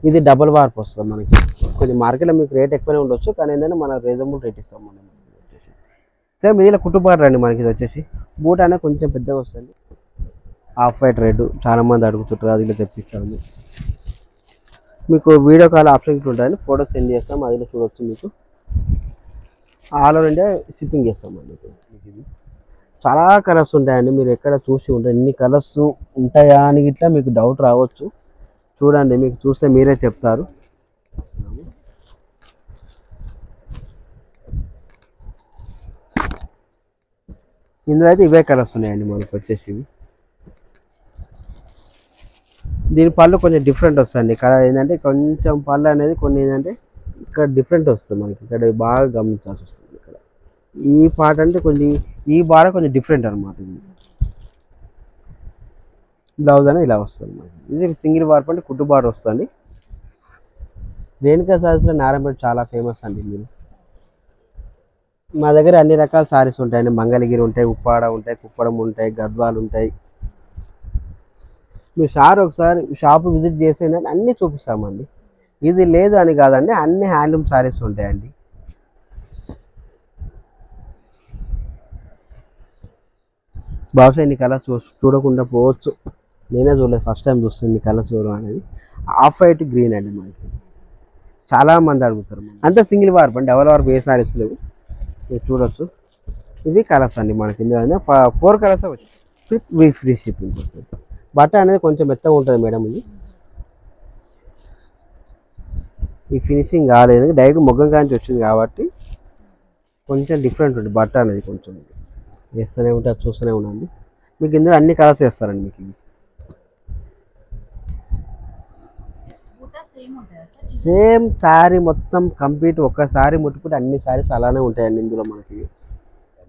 ఇది double warp వస్తుంది మనకి. కొంచెం మార్కెట్లో మీకు రేట్ ఎక్కువనే ఉండొచ్చు, కానీ ఏంటంటే మన రీజనబుల్ రేట్ ఇస్తాం మనం. సేమ్ ఇదిలో కుట్టుబాటు రండి మనకి. ఇది వచ్చేసి బూట్ అనేది కొంచెం పెద్దగా వస్తుంది. ఆఫ్ వైట్ రెడ్ చాలా మంది అడుగుతుంటారు, అది ఇలా తెప్పిస్తాము. మీకు వీడియో కాల్ ఆప్షన్ ఉంటుందండి, ఫోటో సెండ్ చేస్తాం, అదిలో చూడవచ్చు. మీకు ఆల్ ఓవర్ ఇండియా షిప్పింగ్ చేస్తామండి. ఇది చాలా కలర్స్ ఉంటాయండి, మీరు ఎక్కడ చూసి ఉంటాయి. ఎన్ని కలర్స్ ఉంటాయా అని ఇట్లా మీకు డౌట్ రావచ్చు. చూడండి, మీకు చూస్తే మీరే చెప్తారు. ఇందులో అయితే ఇవే కలర్స్ ఉన్నాయండి మనకు వచ్చేసి. దీని పళ్ళు కొంచెం డిఫరెంట్ వస్తుంది. కలర్ ఏంటంటే కొంచెం పళ్ళు అనేది కొన్ని ఏంటంటే ఇక్కడ డిఫరెంట్ వస్తుంది మనకి. ఇక్కడ బాగా గమనించాల్సి వస్తుంది. ఇక్కడ ఈ పార్ట్ అంటే కొంచెం ఈ బార్డర్ కొంచెం డిఫరెంట్ అనమాట. ఇది బ్లౌజ్ అనేది ఇలా వస్తుంది మనకి. ఇది సింగిల్ వార్ప్ అంటే కుట్టు బార్డర్ వస్తుంది. రేణుకా సారీస్లో నారాయణపేట చాలా ఫేమస్ అండి. మీరు మా దగ్గర అన్ని రకాల సారీస్ ఉంటాయండి. మంగళగిరి ఉంటాయి, ఉప్పాడ ఉంటాయి, కుప్పడం ఉంటాయి, గద్వాలు ఉంటాయి. మీరు ఒకసారి షాప్ విజిట్ చేసి ఏంటంటే అన్నీ చూపిస్తామండి. ఇది లేదు అని కాదండి, అన్ని హ్యాండ్లూమ్ సారీస్ ఉంటాయండి. బహుశా ఇన్ని కలర్స్ చూడకుండా పోవచ్చు, నేనే చూడలేదు, ఫస్ట్ టైం చూస్తాను ఇన్ని కలర్స్ చూడడం అనేది. ఆఫ్ వైట్ గ్రీన్ అండి మనకి. చాలా మంది అడుగుతారు. అంతా సింగిల్ వార్ప్ అండి, డబల్ వార్ప్ ఏ సారీస్ లేవు. మీరు చూడొచ్చు, ఇవి కలర్స్ అండి మనకి. 4 కలర్స్ వచ్చి విత్ ఫ్రీ షిప్పింగ్ వస్తుంది. బట్ట అనేది కొంచెం మెత్తగా ఉంటుంది మేడం. ఇది ఈ ఫినిషింగ్ కాలేదు, డైరెక్ట్ మొగ్గం కాంచి వచ్చింది కాబట్టి కొంచెం డిఫరెంట్ ఉంటుంది బట్ట అనేది. కొంచెం వేస్తూనే ఉంటే అది చూస్తూనే ఉండండి. మీకు ఇందులో అన్ని కలర్స్ వేస్తారండి. మీకు ఇవి సేమ్ శారీ మొత్తం కంప్లీట్ ఒక్కసారి ముట్టుకుంటే అన్ని శారీస్ అలానే ఉంటాయండి. ఇందులో మనకి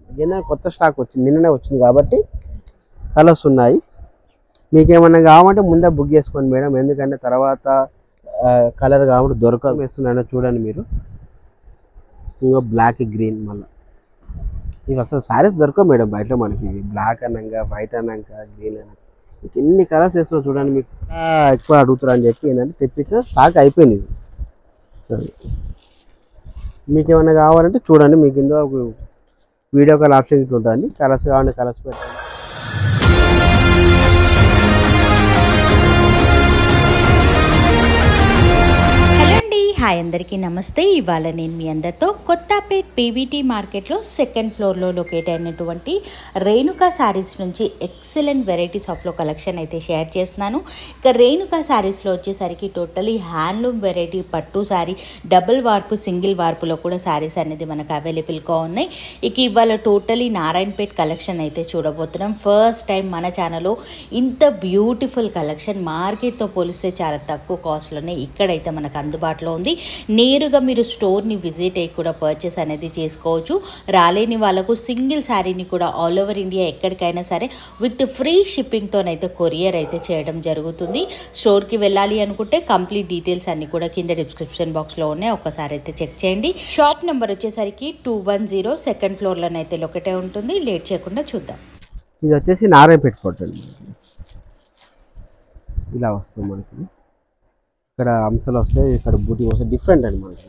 ఏదైనా కొత్త స్టాక్ వచ్చింది, నిన్ననే వచ్చింది కాబట్టి కలర్స్ ఉన్నాయి. మీకు ఏమన్నా కావాలంటే ముందే బుక్ చేసుకోండి మేడం, ఎందుకంటే తర్వాత కలర్ కాబట్టి దొరకదు. వేస్తున్నాను చూడండి మీరు. ఇంకా బ్లాక్ గ్రీన్, మళ్ళీ ఇవి అసలు శారీస్ దొరకవు మేడం బయట మనకి. బ్లాక్ అన్నాక, వైట్ అన్నాక, గ్రీన్ అన్నాక మీకు ఎన్ని కలర్స్ వేస్తున్నావు చూడండి. మీకు ఎక్కువ అడుగుతారు అని చెప్పి ఏంటంటే తెప్పించిన స్టాక్ అయిపోయింది. ఇది మీకు ఏమైనా కావాలంటే చూడండి, మీకు ఇందులో వీడియో కాల్ ఆప్షన్ ఉంటుంది. కలర్స్ కావాలంటే కలర్స్ పెట్టండి. హాయ్ అందరికీ నమస్తే. ఇవాళ నేను మీ అందరితో కొత్తపేట్ పీవీటీ మార్కెట్లో సెకండ్ ఫ్లోర్లో లొకేట్ అయినటువంటి రేణుకా శారీస్ నుంచి ఎక్సలెంట్ వెరైటీస్ ఆఫ్లో కలెక్షన్ అయితే షేర్ చేస్తున్నాను. ఇక రేణుకా శారీస్లో వచ్చేసరికి టోటలీ హ్యాండ్లూమ్ వెరైటీ పట్టు శారీ, డబుల్ వార్పు, సింగిల్ వార్పులో కూడా శారీస్ అనేది మనకు అవైలబుల్గా ఉన్నాయి. ఇక ఇవాళ టోటలీ నారాయణపేట్ కలెక్షన్ అయితే చూడబోతున్నాం. ఫస్ట్ టైం మన ఛానల్లో ఇంత బ్యూటిఫుల్ కలెక్షన్ మార్కెట్తో పోలిస్తే చాలా తక్కువ కాస్ట్లోనే ఇక్కడైతే మనకు అందుబాటులో ఉంది. నేరుగా మీరు స్టోర్ని విజిట్ అయ్యి కూడా పర్చేస్ అనేది చేసుకోవచ్చు. రాలేని వాళ్ళకు సింగిల్ శారీని కూడా ఆల్ ఓవర్ ఇండియా ఎక్కడికైనా సరే విత్ ఫ్రీ షిప్పింగ్తోనైతే కొరియర్ అయితే చేయడం జరుగుతుంది. స్టోర్కి వెళ్ళాలి అనుకుంటే కంప్లీట్ డీటెయిల్స్ అన్ని కూడా కింద డిస్క్రిప్షన్ బాక్స్లో ఉన్నాయి, ఒకసారి అయితే చెక్ చేయండి. షాప్ నెంబర్ వచ్చేసరికి 210 సెకండ్ ఫ్లోర్లోనైతే లొకేట్ అయి ఉంటుంది. లేట్ చేయకుండా చూద్దాం. ఇది వచ్చేసి నారాయణపేట కొట్టండి. ఇలా వస్తుంది మనకి. ఇక్కడ అంశాలు వస్తాయి, ఇక్కడ బూటీ వస్తాయి, డిఫరెంట్ అండి మనకి.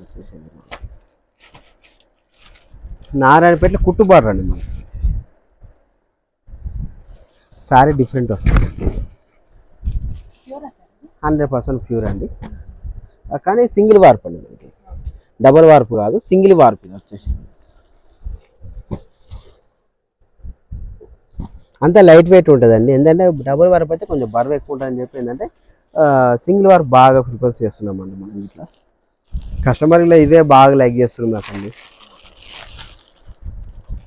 నారాయణపేటలో కుట్టుబాటు అండి మనకి. శారీ డిఫరెంట్ వస్తుంది, 100% ప్యూర్ అండి. కానీ సింగిల్ వార్ప్ అండి మనకి, డబల్ వార్ప్ కాదు, సింగిల్ వార్ప్. ఇది వచ్చేసి అంతా లైట్ వెయిట్ ఉంటుందండి. ఎందుకంటే డబుల్ వార్ప్ అయితే కొంచెం బరువు ఎక్కువ ఉంటుందని చెప్పి ఏంటంటే సింగిల్ వార్ప్ బాగా ప్రిఫర్ చేస్తున్నామండి మనం. ఇట్లా కస్టమర్లో ఇవే బాగా లైక్ చేస్తున్నాం అసలు.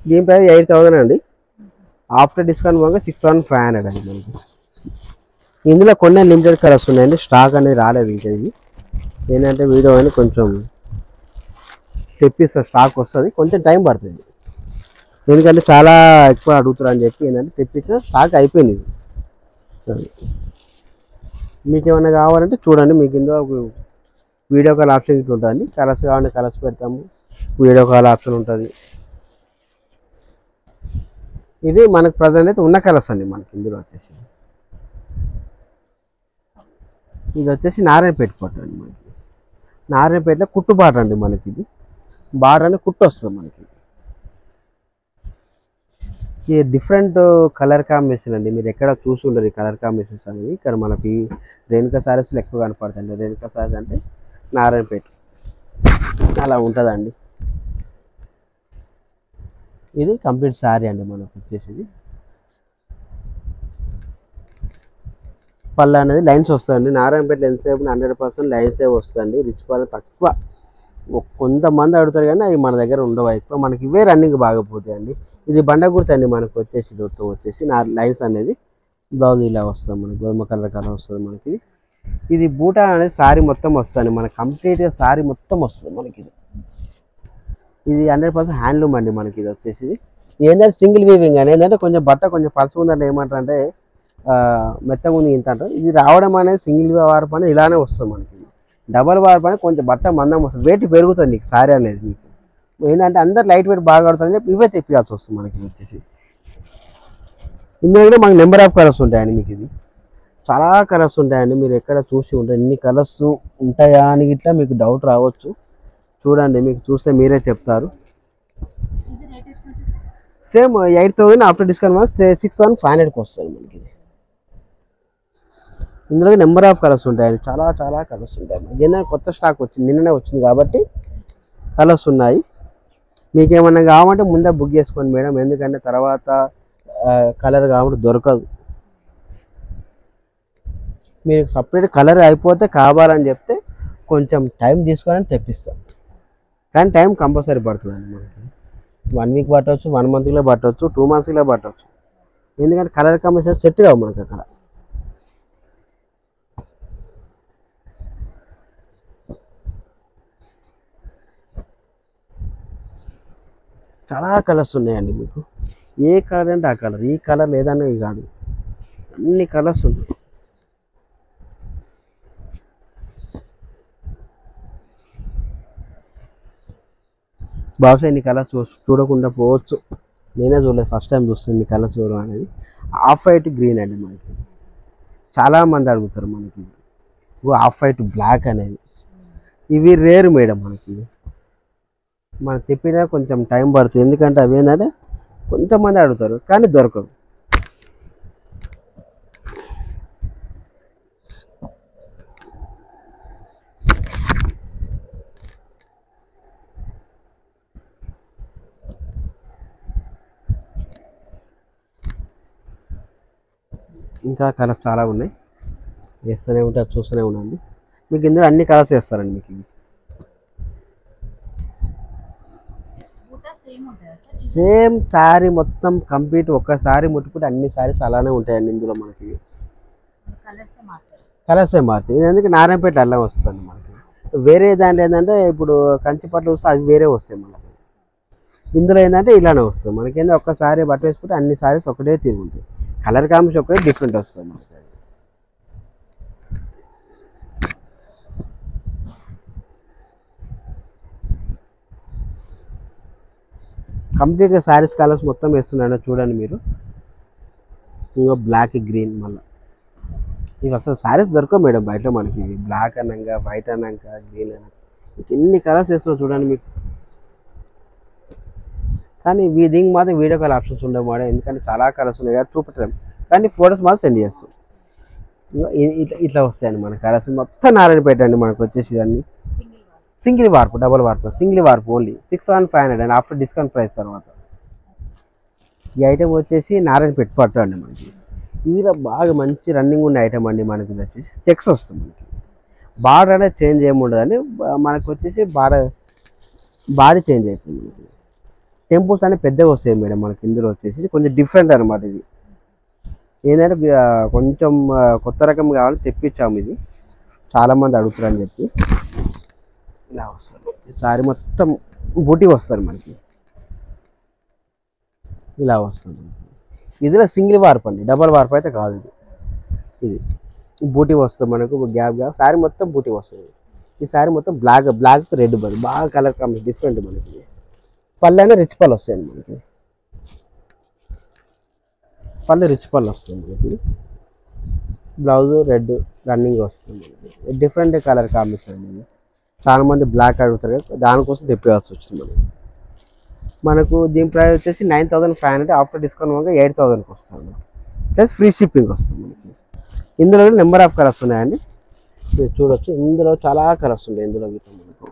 దీని ప్రైస్ 8,000 అండి. ఆఫ్టర్ డిస్కౌంట్ పోగా 6,500 అండి మనకి. ఇందులో కొన్ని లిమిటెడ్ కలర్స్ ఉన్నాయండి, స్టాక్ అనేది రాలేదు ఇంకా. ఇది ఏంటంటే వీడియో అని కొంచెం తెప్పిస్తా, స్టాక్ వస్తుంది, కొంచెం టైం పడుతుంది. ఎందుకంటే చాలా ఎక్కువ అడుగుతారు అని చెప్పి ఏంటంటే తెప్పించిన స్టాక్ అయిపోయింది. ఇది మీకు ఏమైనా కావాలంటే చూడండి, మీకు ఇందులో వీడియో కాల్ ఆప్షన్ ఇట్లా ఉంటుంది. కలర్స్ కావాలంటే కలర్స్ పెడతాము, వీడియో కాల్ ఆప్షన్ ఉంటుంది. ఇది మనకు ప్రజెంట్ అయితే ఉన్న కలర్స్ అండి మనకి. ఇందులో వచ్చేసి ఇది వచ్చేసి నారాయణపేట పట్టు అండి మనకి. నారాయణపేటలో కుట్టు బార్డర్ అండి మనకి. ఇది బార్డర్ అని కుట్టు వస్తుంది మనకి. ఈ డిఫరెంట్ కలర్ కాంబినేషన్ అండి. మీరు ఎక్కడ చూసి ఉండరు ఈ కలర్ కాంబినేషన్స్ అనేవి. ఇక్కడ మనకి రేణుకా సారీస్లో ఎక్కువ కనపడతాయండి. రేణుకా సారీస్ అంటే నారాయణపేట అలా ఉంటుందండి. ఇది కంప్లీట్ శారీ అండి మనకు వచ్చేసి. పళ్ళు అనేది లైన్స్ వస్తాయండి. నారాయణపేటలో ఎంతసేపు 100% లైన్సే వస్తుంది. రిచ్ పళ్ళు తక్కువ. కొంతమంది అడుగుతారు కానీ అవి మన దగ్గర ఉండవు ఎక్కువ. మనకి ఇవే రన్నింగ్ బాగా పోతాయండి. ఇది బండ గుర్తు అండి మనకు వచ్చేసి. మొత్తం వచ్చేసి లైన్స్ అనేది బ్లౌజ్ ఇలా వస్తుంది మనకి. గోధుమ కలర్ వస్తుంది మనకి. ఇది బూటా అనేది సారీ మొత్తం వస్తుంది మనకి. కంప్లీట్గా సారీ మొత్తం వస్తుంది మనకి. ఇది 100% హ్యాండ్లూమ్ అండి మనకి. ఇది వచ్చేసి ఏంటంటే సింగిల్ వీవింగ్ అని. ఏంటంటే కొంచెం బట్ట కొంచెం పలుసు ఉందంటే ఏమంటారు అంటే మెత్తగా ఉంది ఇంత అంటారు. ఇది రావడం అనేది సింగిల్ వార్ పని ఇలానే వస్తుంది మనకి. డబల్ వార్ పని కొంచెం బట్ట మందం వస్తుంది. వెయిట్ పెరుగుతుంది నీకు సారీ అనేది. మీకు ఏంటంటే అందరు లైట్ వెయిట్ బాగా ఆడుతారని చెప్పి ఇవే తెప్పించాల్సి వస్తుంది మనకి వచ్చేసి. ఇందులో కూడా మనకి నెంబర్ ఆఫ్ కలర్స్ ఉంటాయండి మీకు. ఇది చాలా కలర్స్ ఉంటాయండి. మీరు ఎక్కడ చూసి ఉంటాయి ఎన్ని కలర్స్ ఉంటాయా అని ఇట్లా మీకు డౌట్ రావచ్చు. చూడండి, మీకు చూస్తే మీరే చెప్తారు. సేమ్ 8,000 ఆఫ్టర్ డిస్కౌంట్ 6,500కి వస్తుంది మనకి. ఇది ఇందులో నెంబర్ ఆఫ్ కలర్స్ ఉంటాయండి. చాలా చాలా కలర్స్ ఉంటాయి. ఏదైనా కొత్త స్టాక్ వచ్చింది, నిన్ననే వచ్చింది కాబట్టి కలర్స్ ఉన్నాయి. మీకు ఏమన్నా కావాలంటే ముందే బుక్ చేసుకోండి మేడం. ఎందుకంటే తర్వాత కలర్ కావాలంటే దొరకదు. మీరు సపరేట్ కలర్ అయిపోతే కావాలని చెప్తే కొంచెం టైం తీసుకొని తెప్పిస్తాం. కానీ టైం కంపల్సరీ పడుతుందండి మనకి. 1 వీక్ పట్టవచ్చు, 1 మంత్లో పట్టవచ్చు, 2 మంత్స్లో పట్టవచ్చు. ఎందుకంటే కలర్ కాంబినేషన్ సెట్ కావు మనకి అక్కడ. చాలా కలర్స్ ఉన్నాయండి మీకు. ఏ కలర్ అంటే ఆ కలర్. ఈ కలర్ లేదనే కాదు, అన్ని కలర్స్ ఉన్నాయి. బహుశా ఇన్ని కలర్స్ చూడకుండా పోవచ్చు. నేనే చూడలేదు, ఫస్ట్ టైం చూస్తాను ఇన్ని కలర్స్ చూడడం అనేది. ఆఫ్ వైట్ గ్రీన్ అండి మనకి. చాలామంది అడుగుతారు మనకి. ఆఫ్ వైట్ బ్లాక్ అనేది ఇవి రేరు మేడం మనకి. మనం తెప్పినా కొంచెం టైం పడుతుంది. ఎందుకంటే అవి ఏంటంటే కొంతమంది అడుగుతారు కానీ దొరకవు. ఇంకా కలర్స్ చాలా ఉన్నాయి. వేస్తూనే ఉంటారు, చూస్తూనే ఉండండి. మీకు ఇందులో అన్ని కలర్స్ వేస్తారండి మీకు. ఇవి సేమ్ శారీ మొత్తం కంప్లీట్ ఒక్క శారీ ముట్టుకుంటే అన్ని శారీస్ అలానే ఉంటాయండి. ఇందులో మనకి కలర్సే మారుతాయి. ఇది ఎందుకు నారాయణపేట అలా వస్తుంది మనకి. వేరే దాంట్లో ఏంటంటే ఇప్పుడు కంచిపట్లు వస్తే అవి వేరే వస్తాయి మనకి. ఇందులో ఏంటంటే ఇలానే వస్తుంది మనకి. ఏంటంటే ఒక్క శారీ బట్ట వేసుకుంటే అన్ని శారీస్ ఒకటే తీరు ఉంటాయి. కలర్ కాంబినేషన్ ఒకటే డిఫరెంట్ వస్తుంది మనకి. కంప్లీట్గా శారీస్ కలర్స్ మొత్తం వేస్తున్నాను చూడండి మీరు. ఇంకా బ్లాక్ గ్రీన్ మళ్ళీ ఇవి అసలు శారీస్ దొరకవు మేడం బయట మనకి. బ్లాక్ అన్నాక, వైట్ అన్నాక, గ్రీన్ అన్నాక ఎన్ని కలర్స్ వేస్తున్నావు చూడండి మీకు. కానీ దీనికి మాత్రం వీడియో కాల్ ఆప్షన్స్ ఉండవు మేడం. ఎందుకంటే చాలా కలర్స్ ఉన్నాయి కదా చూపెట్టలేం. కానీ ఫొటోస్ మాత్రం సెండ్ చేస్తాం. ఇట్లా వస్తాయండి మన కలర్స్. మొత్తం నారాయణపేట అండి మనకు వచ్చేసి. అన్ని సింగిల్ వార్పు, డబల్ వార్పు, సింగిల్ వార్పు ఓన్లీ 6,500 అండి ఆఫ్టర్ డిస్కౌంట్ ప్రైస్ తర్వాత. ఈ ఐటెం వచ్చేసి నారాయణపేట పట్టు అండి మనకి. ఇందులో బాగా మంచి రన్నింగ్ ఉన్న ఐటమ్ అండి మనకి. ఇది వచ్చేసి చెక్స్ వస్తుంది మనకి. బార్డర్ అనేది చేంజ్ ఏముండదండి మనకు వచ్చేసి. బాడీ చేంజ్ అవుతుంది మనకి. టెంపుల్స్ అనేవి పెద్దగా వస్తాయి మేడం మనకి. ఇందులో వచ్చేసి కొంచెం డిఫరెంట్ అనమాట. ఇది ఏంటంటే కొంచెం కొత్త రకం కావాలి తెప్పించాము. ఇది చాలామంది అడుగుతారని చెప్పి ఇలా వస్తారు. ఈసారి మొత్తం బూటీ వస్తారు మనకి. ఇలా వస్తుంది. ఇదిలో సింగిల్ వార్ప్ అండి, డబల్ వార్ప్ అయితే కాదు. ఇది బూటీ వస్తుంది మనకు. గ్యాప్ శారీ మొత్తం బూటీ వస్తుంది. ఈ శారీ మొత్తం బ్లాక్ రెడ్ బది బాగా కలర్ కాంబినేషన్ డిఫరెంట్ మనకి. పళ్ళు అయినా రిచ్ పళ్ళు వస్తాయండి మనకి. పళ్ళు రిచ్ పళ్ళు వస్తుంది మనకి. బ్లౌజ్ రెడ్ రన్నింగ్ వస్తుంది మనకి. డిఫరెంట్ కలర్ కాంబినేషన్ అండి. చాలా మంది బ్లాక్ అడుగుతారు కదా, దానికోసం తెప్పివాల్సి వచ్చింది మనకు. దీని ప్రైస్ వచ్చేసి 9500. ఆఫ్టర్ డిస్కౌంట్ వల్ల 8000కి వస్తుంది, ప్లస్ ఫ్రీ షిప్పింగ్ వస్తుంది మనకి. ఇందులో నెంబర్ ఆఫ్ కలర్స్ ఉన్నాయండి, మీరు చూడొచ్చు. ఇందులో చాలా కలర్స్ ఉన్నాయి ఇందులో గిట్ట మనకు.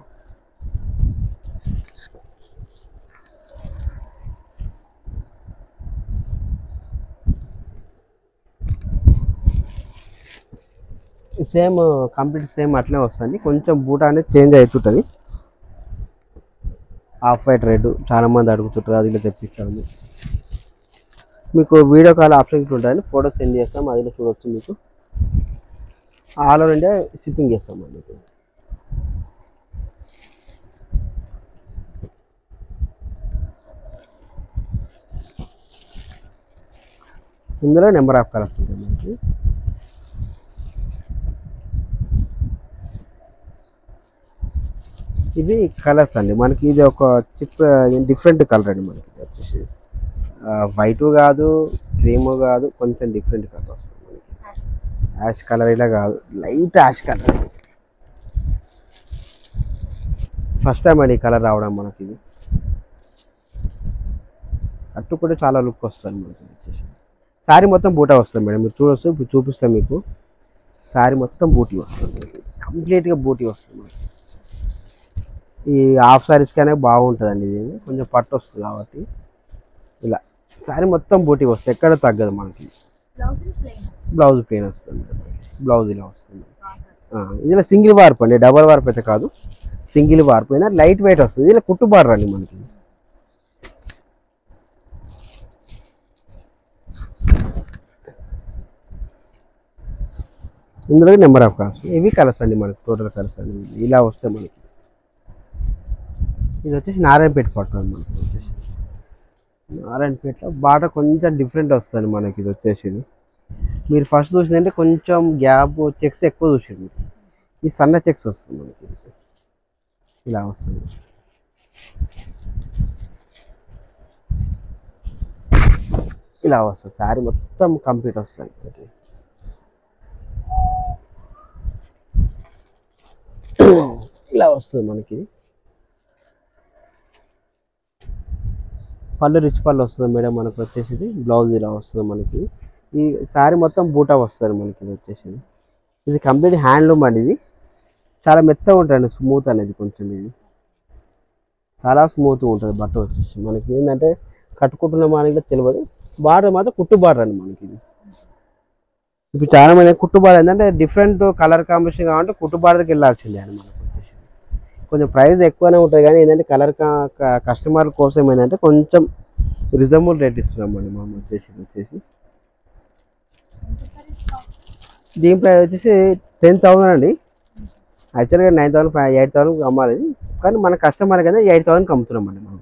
సేమ్ కంప్లీట్ సేమ్ అట్లే వస్తుంది, కొంచెం బూట అనేది చేంజ్ అవుతుంటుంది. ఆఫ్ వైట్ రెడ్ చాలా మంది అడుగుతుంటారు, అది ఇలా తెప్పిస్తాము. మీకు వీడియో కాల్ ఆప్షన్ ఉంటుంది, ఫోటో సెండ్ చేస్తాం, అదిలో చూడవచ్చు. మీకు ఆల్ ఓవర్ ఇండియా షిప్పింగ్ చేస్తామండి మీకు. ఇందులో నెంబర్ ఆఫ్ కలర్స్ ఉంటాయి మనకి. ఇవి కలర్స్ అండి మనకి. ఇది ఒక చిప్ డిఫరెంట్ కలర్ అండి మనకి. వచ్చేసి వైట్ కాదు, క్రీమ్ కాదు, కొంచెం డిఫరెంట్ కలర్ వస్తుంది మనకి. యాష్ కలర్ ఇలా కాదు, light ash colour. First time అండి ఈ కలర్ రావడం మనకి. ఇది అట్టు కూడా చాలా లుక్ వస్తుంది మనకి. వచ్చేసి శారీ మొత్తం బూటా వస్తుంది మేడం, మీరు చూడవచ్చు. ఇప్పుడు చూపిస్తాం మీకు. శారీ మొత్తం బూటీ వస్తుంది, కంప్లీట్గా బూటీ వస్తుంది మనకి. ఈ హాఫ్ శారీస్కైనా బాగుంటుందండి, ఇది కొంచెం పట్టు వస్తుంది కాబట్టి. ఇలా శారీ మొత్తం బూటీ వస్తుంది, ఎక్కడ తగ్గదు మనకి. బ్లౌజ్ ప్లెయిన్ వస్తుంది, బ్లౌజ్ ఇలా వస్తుంది. ఇలా సింగిల్ వార్ప్ అండి, డబల్ వార్ప్ అయితే కాదు, సింగిల్ వార్ప్ అయినా లైట్ వెయిట్ వస్తుంది. ఇలా కుట్టు బార్డర్ అండి మనకి. ఇందులో నెంబర్ ఆఫ్ కలర్స్. ఇవి కలర్స్ అండి మనకి, టోటల్ కలర్స్ అండి. ఇలా వస్తాయి మనకి. ఇది వచ్చేసి నారాయణపేట పట్టు అండి మనకి. వచ్చేసి నారాయణపేటలో బాట కొంచెం డిఫరెంట్ వస్తుంది మనకి. ఇది వచ్చేసి మీరు ఫస్ట్ చూసిందంటే కొంచెం గ్యాప్ చెక్స్ ఎక్కువ చూసింది, ఈ సన్న చెక్స్ వస్తుంది మనకి. ఇలా వస్తుంది. ఇలా వస్తుంది, శారీ మొత్తం కంప్లీట్ వస్తుంది. ఇలా వస్తుంది మనకి. పళ్ళు రిచ్ పళ్ళు వస్తుంది మేడం మనకు. వచ్చేసి బ్లౌజ్ ఇలా వస్తుంది మనకి. ఈ శారీ మొత్తం బూటా వస్తుంది మనకి. ఇది వచ్చేసి ఇది కంప్లీట్ హ్యాండ్లూమ్ అండి. ఇది చాలా మెత్తగా ఉంటుంది, స్మూత్ అనేది కొంచెం. ఇది చాలా స్మూత్గా ఉంటుంది బట్ట. వచ్చేసి మనకి ఏంటంటే కట్టుకుంటున్నాం అనేది తెలియదు. బార్డర్ మాత్రం కుట్టు బార్డర్ అండి మనకి. ఇది ఇప్పుడు చాలా మంది కుట్టు బార్డర్ ఏంటంటే డిఫరెంట్ కలర్ కాంబినేషన్ కావాలంటే కుట్టు బార్డర్కి వెళ్ళాల్సిందే అండి మనకు. వచ్చేసి కొంచెం ప్రైస్ ఎక్కువనే ఉంటుంది, కానీ ఏంటంటే కలర్ కస్టమర్ కోసం ఏంటంటే కొంచెం రీజనబుల్ రేట్ ఇస్తున్నామండి మనం. వచ్చేసి దీని ప్రైస్ వచ్చేసి 10,000 అండి. యాక్చువల్గా 9,000 8,000 అమ్మాలి, కానీ మన కస్టమర్ కదా 8,000కి అమ్ముతున్నామండి మనం.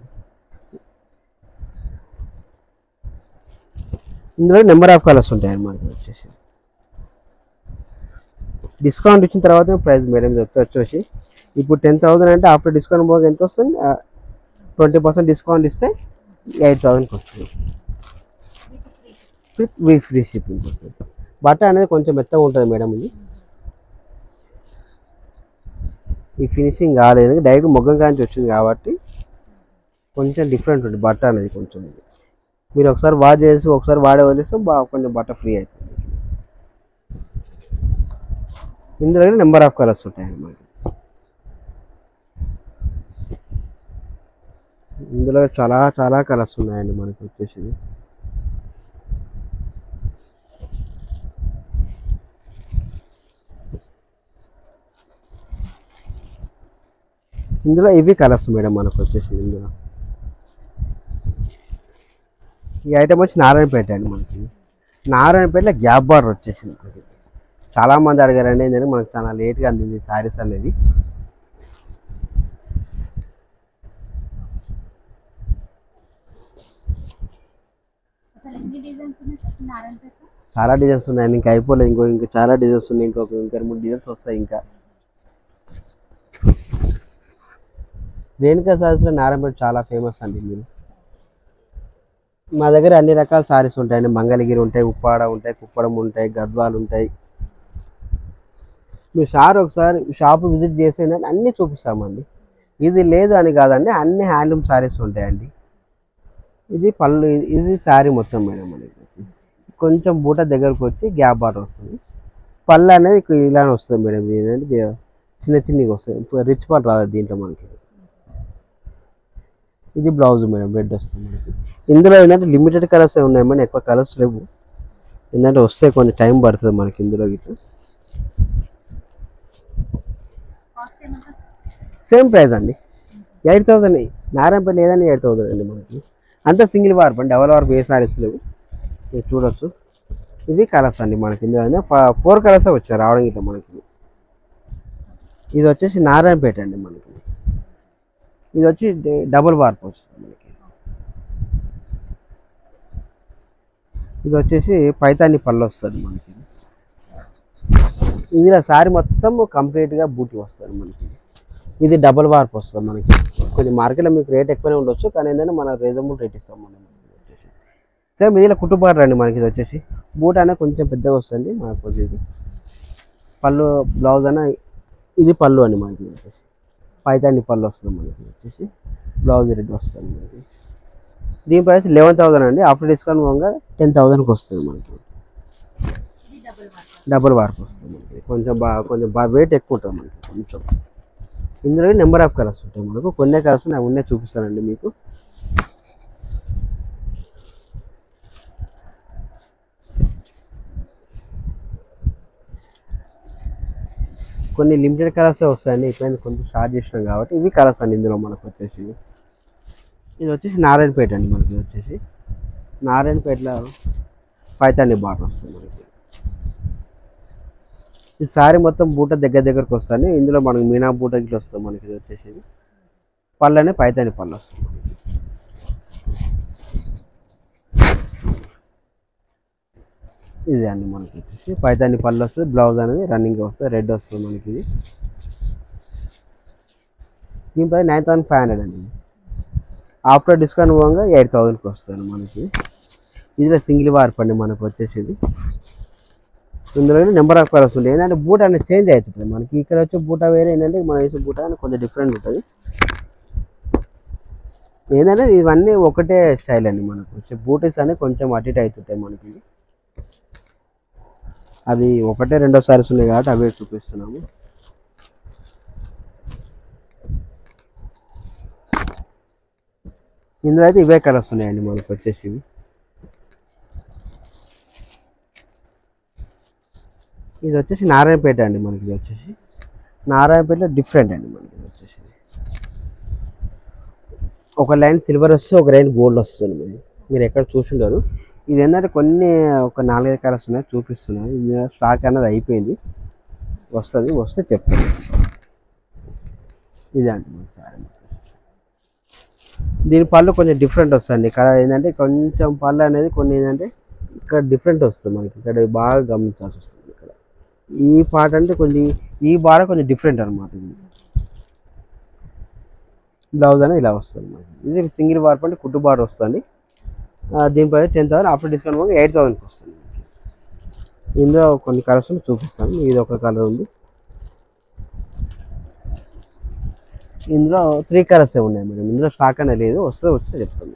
ఇందులో నెంబర్ ఆఫ్ కలర్స్ ఉంటాయండి మనకి. వచ్చేసి డిస్కౌంట్ ఇచ్చిన తర్వాత ప్రైస్ మేడం వచ్చేసి ఇప్పుడు 10,000 అంటే ఆఫ్టర్ డిస్కౌంట్ పోగా ఎంత వస్తుంది? 20% డిస్కౌంట్ ఇస్తే 8,000కి వస్తుంది, విత్ ఫ్రీ షిప్పింగ్ వస్తుంది. బట్ట అనేది కొంచెం మెత్తగా ఉంటుంది మేడం. ఇది ఈ ఫినిషింగ్ కాలేదు, డైరెక్ట్ మొగ్గం కాంచి వచ్చింది కాబట్టి కొంచెం డిఫరెంట్ ఉంటుంది బట్ట అనేది కొంచెం. మీరు ఒకసారి వాష్ చేసి ఒకసారి వాడే వదిలేస్తే బాగా కొంచెం బట్ట ఫ్రీ అవుతుంది. ఇందులో నెంబర్ ఆఫ్ కలర్స్ ఉంటాయండి మనకి. ఇందులో చాలా చాలా కలర్స్ ఉన్నాయండి మనకి. వచ్చేసి ఇందులో ఇవి కలర్స్ మేడం మనకు. వచ్చేసి ఇందులో ఈ ఐటమ్ వచ్చి నారాయణపేట అండి మనకి. నారాయణపేటలో గ్యాప్ బార్డర్ వచ్చేసింది మనకి. చాలామంది అడిగారండి, ఏంటంటే మనకు చాలా లేట్గా అందింది శారీస్ అనేది. చాలా డిజైన్స్ ఉన్నాయండి, ఇంకా అయిపోలేదు. ఇంకా చాలా డిజైన్స్ ఉన్నాయి, ఇంకా 3 డిజైన్స్ వస్తాయి. ఇంకా రేణుకా శారీస్లో నారాయణపేట చాలా ఫేమస్ అండి. మీరు మా దగ్గర అన్ని రకాల శారీస్ ఉంటాయండి. మంగళగిరి ఉంటాయి, ఉప్పాడ ఉంటాయి, కుప్పడం ఉంటాయి, గద్వాలు ఉంటాయి, మీరు ఒకసారి షాప్ విజిట్ చేసేయండి, అన్నీ చూపిస్తామండి. ఇది లేదు అని కాదండి, అన్ని హ్యాండ్లూమ్ శారీస్ ఉంటాయండి. ఇది పళ్ళు, ఇది శారీ మొత్తం మేడం. మనకి కొంచెం బూట దగ్గరకు వచ్చి గ్యాప్ బార్డర్ వస్తుంది. పళ్ళు అనేది ఇలానే వస్తుంది మేడం. ఏంటంటే చిన్న చిన్నగా వస్తుంది, రిచ్ పళ్ళు రాదు దీంట్లో మనకి. ఇది బ్లౌజ్ మేడం, రెడ్ వస్తుంది మనకి. ఇందులో ఏంటంటే లిమిటెడ్ కలర్స్ ఉన్నాయి మేడం, ఎక్కువ కలర్స్ లేవు. ఏంటంటే వస్తే కొంచెం టైం పడుతుంది మనకి ఇందులో గిట్లా. సేమ్ ప్రైస్ అండి, 8,000. నారాయణపేట ఏదైనా 8,000 అండి మనకి. అంతా సింగిల్ వార్ప్ అండి, డబల్ వార్ప్ ఏ సారీస్ లేవు. మీరు చూడొచ్చు. ఇవి కలర్స్ అండి మనకి. ఇందులో 4 కలర్స్ వచ్చాయి రావడం ఇట్లా మనకి. ఇది వచ్చేసి నారాయణపేట అండి మనకి. ఇది వచ్చి డబుల్ వార్ప్ వస్తుంది మనకి. ఇది వచ్చేసి పైతాని పళ్ళు వస్తుంది మనకి. ఇందులో శారీ మొత్తం కంప్లీట్గా బూటీ వస్తుంది మనకి. ఇది డబుల్ వార్ప్ వస్తుంది మనకి. కొంచెం మార్కెట్లో మీకు రేట్ ఎక్కువనే ఉండొచ్చు, కానీ ఏంటంటే మనం రీజనబుల్ రేట్ ఇస్తాం మనం. సేమ్ ఇదిలో కుట్టుబాటు అండి మనకి. ఇది వచ్చేసి బూట్ అనేది కొంచెం పెద్దగా వస్తుంది మనకు. వచ్చేసి పళ్ళు బ్లౌజ్ అన్న ఇది పళ్ళు అండి మనకి. వచ్చేసి పైతాని పళ్ళు వస్తుంది మనకి. వచ్చేసి బ్లౌజ్ రెడ్ వస్తుంది మనకి. దీని ప్రైస్ 11,000 అండి. ఆఫ్టర్ డిస్కౌంట్ పోగా 10,000కి వస్తుంది మనకి. డబుల్ వార్ప్ వస్తుంది మనకి. కొంచెం వెయిట్ ఎక్కువ ఉంటుంది మనకి కొంచెం. ఇందులో నెంబర్ ఆఫ్ కలర్స్ ఉంటాయి మనకు. కొన్ని కలర్స్ నేను ఉన్నే చూపిస్తానండి మీకు. కొన్ని లిమిటెడ్ కలర్సే వస్తాయండి, ఇప్పుడు కొంచెం స్టార్ట్ చేసినాం కాబట్టి. ఇవి కలర్స్ అండి ఇందులో మనకు వచ్చేసి. ఇది వచ్చేసి నారాయణపేట అండి మనకి. ఇది వచ్చేసి నారాయణపేటలో పైతాని బార్డర్ వస్తుంది మనకి. ఈ శారీ మొత్తం బూట దగ్గరకు వస్తుంది. ఇందులో మనకి మీనా బూట ఇట్లా వస్తుంది మనకి. ఇది వచ్చేసి పళ్ళనే పైతాని పళ్ళు వస్తుంది మనకి. ఇది అండి మనకి వచ్చేసి పైతాని పళ్ళు వస్తుంది. బ్లౌజ్ అనేది రన్నింగ్ వస్తుంది, రెడ్ వస్తుంది మనకి. ఇది దీనిపై 9,500 అండి. ఆఫ్టర్ డిస్కౌంట్ పోగా 8,000కి వస్తుంది మనకి. ఇదిలో సింగిల్ వార్ప్ అండి మనకు వచ్చేసి. ఇందులో నెంబర్ ఆఫ్ కలర్స్ ఉంటాయి. ఏంటంటే బూట అనేది చేంజ్ అవుతుంది మనకి. ఇక్కడ వచ్చే బూట వేరే, ఏంటంటే మనం వేసే బూట అనేది కొంచెం డిఫరెంట్ ఉంటుంది. ఏంటంటే ఇవన్నీ ఒకటే స్టైల్ అండి మనకు. వచ్చే బూటీస్ అనేవి కొంచెం అటు ఇటు అవుతుంటాయి మనకి. అవి ఒకటే రెండో సారీస్ ఉన్నాయి కాబట్టి అవే చూపిస్తున్నాము. ఇందులో అయితే ఇవే కలర్స్ ఉన్నాయండి మనకు వచ్చేసి. ఇది వచ్చేసి నారాయణపేట అండి మనకి. ఇది వచ్చేసి నారాయణపేటలో డిఫరెంట్ అండి మనకి. ఇది వచ్చేసి ఒక లైన్ సిల్వర్ వస్తే ఒక లైన్ గోల్డ్ వస్తుంది. మీరు ఎక్కడ చూసిండారు. ఇది ఏంటంటే ఒక 4-5 కలర్స్ ఉన్నాయి చూపిస్తున్నాయి. ఇది స్టాక్ అనేది అయిపోయింది, వస్తే చెప్తాను. ఇదే అండి మనకి సారీ. దీని పళ్ళు కొంచెం డిఫరెంట్ వస్తుంది. ఇక్కడ ఏంటంటే కొంచెం పళ్ళు అనేది కొన్ని ఏంటంటే ఇక్కడ డిఫరెంట్ వస్తుంది మనకి. ఇక్కడ బాగా గమనించాల్సి వస్తుంది. ఇక్కడ ఈ పార్ట్ అంటే ఈ బార్డర్ కొంచెం డిఫరెంట్ అనమాట. బ్లౌజ్ అనేది ఇలా వస్తుంది మనకి. ఇది సింగిల్ వార్ప్ అంటే కుట్టు బార్డర్ వస్తుంది. దీనిపై 10,000, ఆఫ్టర్ డిస్కౌంట్ పోగా 8,000కి వస్తుంది. ఇందులో కొన్ని కలర్స్ చూపిస్తాను. ఇది ఒక కలర్ ఉంది. ఇందులో 3 కలర్స్ ఉన్నాయి మేడం. ఇందులో స్టాక్ అనేది లేదు, వస్తే చెప్తాను.